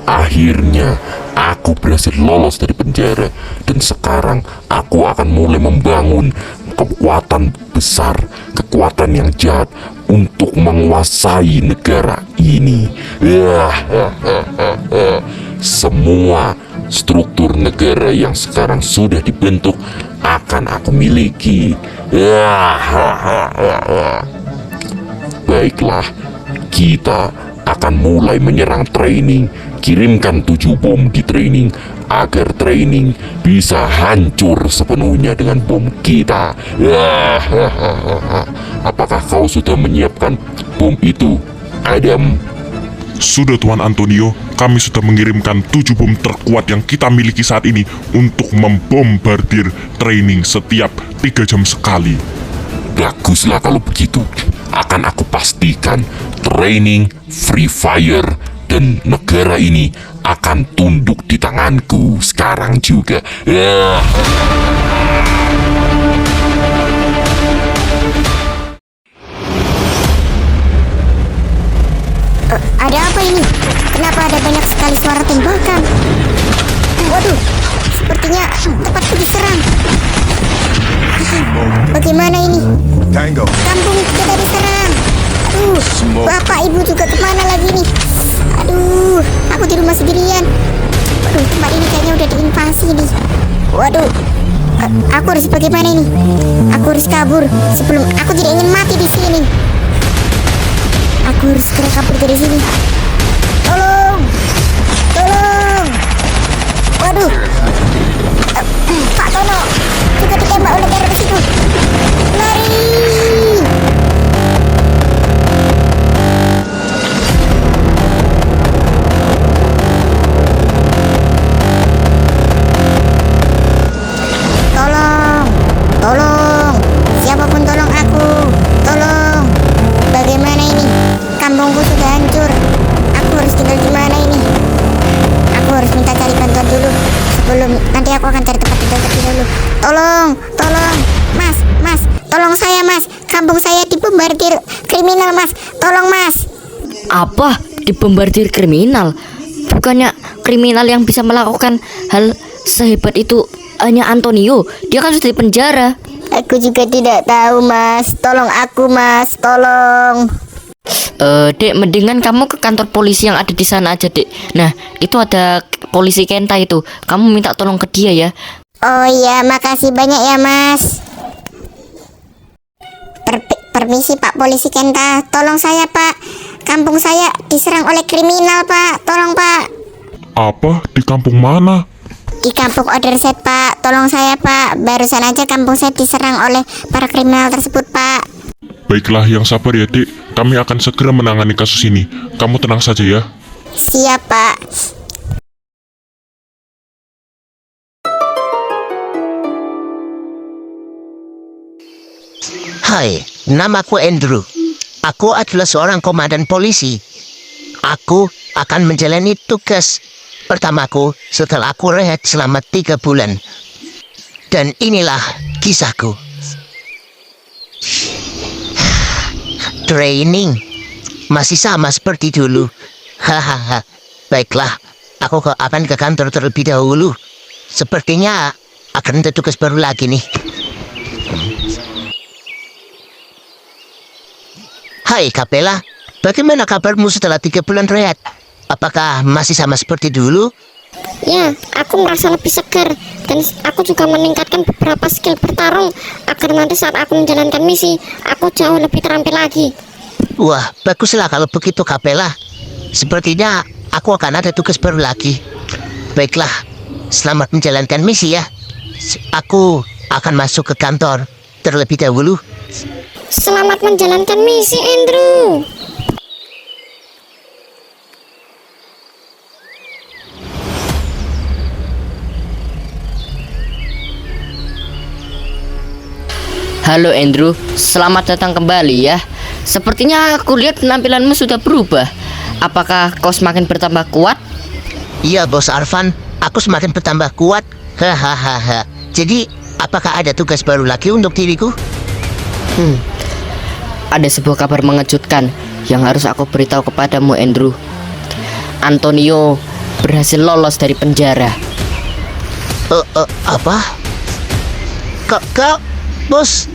Akhirnya aku berhasil lolos dari penjara. Dan sekarang aku akan mulai membangun kekuatan besar, kekuatan yang jahat untuk menguasai negara ini. Semua struktur negara yang sekarang sudah dibentuk akan aku miliki. Baiklah, kita akan mulai menyerang training. Kirimkan 7 bom di training agar training bisa hancur sepenuhnya dengan bom kita. Apakah kau sudah menyiapkan bom itu, Adam? Sudah Tuan Antonio, kami sudah mengirimkan 7 bom terkuat yang kita miliki saat ini untuk membombardir training setiap 3 jam sekali. Baguslah kalau begitu. Akan aku pastikan training, Free Fire, dan negara ini akan tunduk di tanganku sekarang juga. Ada apa ini? Kenapa ada banyak sekali suara tembakan? Waduh, sepertinya tempatku diserang. Bagaimana ini? Tango. Kampung kita diserang. Aduh, bapak ibu juga kemana lagi nih? Aduh, aku di rumah sendirian. Waduh, tempat ini kayaknya udah diinvasi nih. Waduh, aku harus bagaimana ini? Aku harus kabur sebelum aku tidak ingin mati di sini. Aku harus segera kabur dari sini. Tolong, tolong. Waduh, Pak Tono juga ditembak oleh teroris itu. Lari. Tolong, siapapun tolong aku, tolong. Bagaimana ini? Kampungku sudah hancur. Aku harus tinggal di mana ini? Aku harus minta cari bantuan dulu sebelum nanti aku akan cari tempat tinggal lebih dulu. Tolong, mas, tolong saya mas. Kampung saya dibombardir kriminal mas. Tolong mas. Apa? Dibombardir kriminal? Bukannya kriminal yang bisa melakukan hal sehebat itu hanya Antonio? Dia kan sudah di penjara. Aku juga tidak tahu mas. Tolong aku mas, tolong. Dek, mendingan kamu ke kantor polisi yang ada di sana aja, Dek. Nah, itu ada polisi Kenta itu. Kamu minta tolong ke dia ya. Oh iya, makasih banyak ya mas. Permisi Pak Polisi Kenta, tolong saya Pak. Kampung saya diserang oleh kriminal Pak. Tolong Pak. Apa? Di kampung mana? Di kampung Oderset Pak. Tolong saya Pak. Barusan aja kampung saya diserang oleh para kriminal tersebut Pak. Baiklah, yang sabar ya Dek. Kami akan segera menangani kasus ini. Kamu tenang saja ya. Siap Pak. Hai, namaku Andrew. Aku adalah seorang komandan polisi. Aku akan menjalani tugas pertamaku setelah aku rehat selama 3 bulan. Dan inilah kisahku. Training masih sama seperti dulu. Hahaha. Baiklah, aku akan ke kantor terlebih dahulu. Sepertinya akan ada tugas baru lagi nih. Hai Kapela, bagaimana kabarmu setelah 3 bulan rehat? Apakah masih sama seperti dulu? Ya, aku merasa lebih segar. Dan aku juga meningkatkan beberapa skill bertarung agar nanti saat aku menjalankan misi, aku jauh lebih terampil lagi. Wah, baguslah kalau begitu Kapela. Sepertinya aku akan ada tugas baru lagi. Baiklah, selamat menjalankan misi ya. Aku akan masuk ke kantor terlebih dahulu. Selamat menjalankan misi, Andrew. Halo Andrew, selamat datang kembali ya. Sepertinya aku lihat penampilanmu sudah berubah. Apakah kau semakin bertambah kuat? Iya Bos Arvan, aku semakin bertambah kuat. Hahaha. Jadi, apakah ada tugas baru lagi untuk diriku? Ada sebuah kabar mengejutkan yang harus aku beritahu kepadamu Andrew. Antonio berhasil lolos dari penjara. Apa? Kau, bos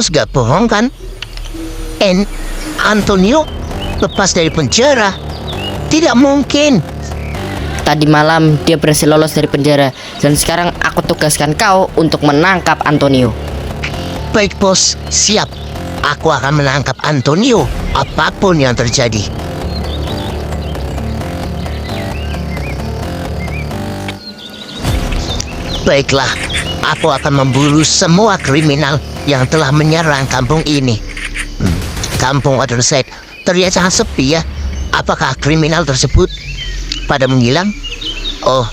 gak bohong kan? Antonio lepas dari penjara? Tidak mungkin. Tadi malam dia berhasil lolos dari penjara, dan sekarang aku tugaskan kau untuk menangkap Antonio. Baik bos, siap. Aku akan menangkap Antonio, apapun yang terjadi. Baiklah, aku akan memburu semua kriminal yang telah menyerang kampung ini. Kampung Otherside terlihat sangat sepi ya. Apakah kriminal tersebut pada menghilang? Oh,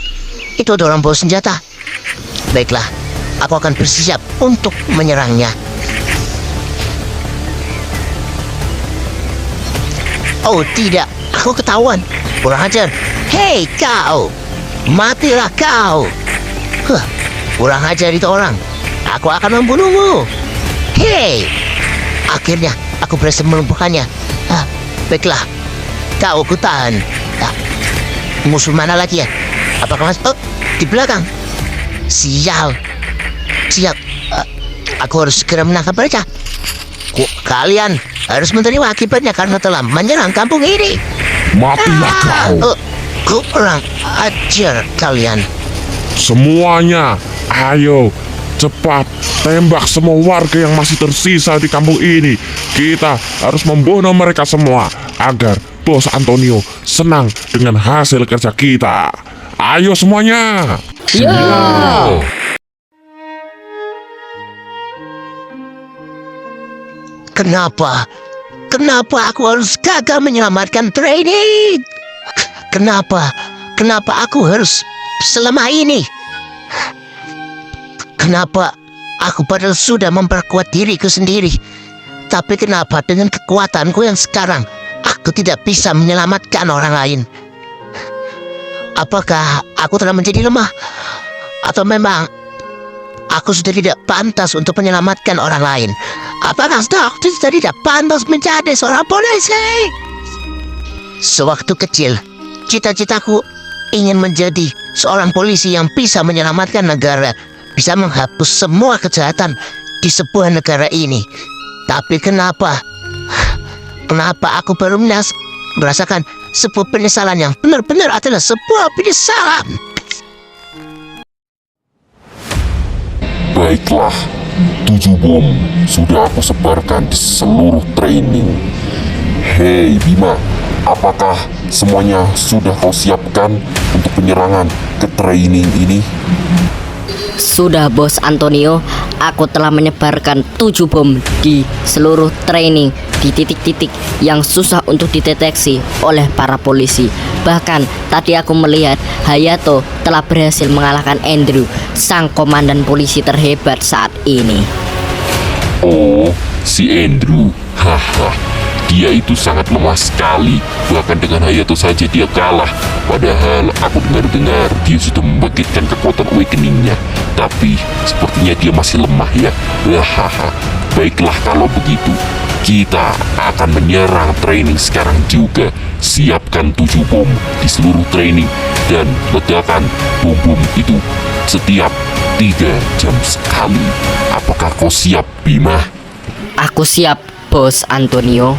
itu ada orang bawa senjata. Baiklah, aku akan bersiap untuk menyerangnya. Oh tidak, aku ketahuan. Kurang ajar. Hei kau, matilah kau. Kurang ajar itu orang. Aku akan membunuhmu. Hei, akhirnya aku berhasil melumpuhkannya. Baiklah, kau kutahan. Musuh mana lagi ya? Apakah mas? Oh, di belakang. Sial. Siap. Aku harus segera menangkap mereka. Kalian harus menerima akibatnya karena telah menyerang kampung ini. Matilah kau. Kurang ajar kalian. Semuanya, ayo cepat tembak semua warga yang masih tersisa di kampung ini. Kita harus membunuh mereka semua agar Bos Antonio senang dengan hasil kerja kita. Ayo semuanya. Ya. Kenapa aku harus gagal menyelamatkan training? Kenapa aku harus selemah ini? Kenapa aku padahal sudah memperkuat diriku sendiri, tapi kenapa dengan kekuatanku yang sekarang aku tidak bisa menyelamatkan orang lain? Apakah aku telah menjadi lemah? Atau memang aku sudah tidak pantas untuk menyelamatkan orang lain? Apakah aku sudah tidak pantas menjadi seorang polisi? Sewaktu kecil, cita-citaku ingin menjadi seorang polisi yang bisa menyelamatkan negara, bisa menghapus semua kejahatan di sebuah negara ini. Tapi kenapa aku baru merasakan sebuah penyesalan yang benar-benar adalah sebuah penyesalan? Baiklah, 7 bom sudah aku sebarkan di seluruh training. Hei Bima, apakah semuanya sudah kau siapkan untuk penyerangan ke training ini? Sudah Bos Antonio, aku telah menyebarkan 7 bom di seluruh training di titik-titik yang susah untuk dideteksi oleh para polisi. Bahkan tadi aku melihat Hayato telah berhasil mengalahkan Andrew, sang komandan polisi terhebat saat ini. Oh, si Andrew. Haha, dia itu sangat lemah sekali. Bahkan dengan Hayato saja dia kalah. Padahal aku dengar-dengar dia sudah membangkitkan kekuatan awakening-nya. Tapi sepertinya dia masih lemah ya. Hahaha. Baiklah kalau begitu, kita akan menyerang training sekarang juga. Siapkan 7 bom di seluruh training dan ledakan bom-bom itu setiap 3 jam sekali. Apakah kau siap, Bima? Aku siap, Bos Antonio.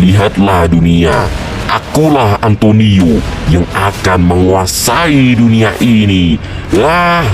Lihatlah dunia, akulah Antonio yang akan menguasai dunia ini. Wah.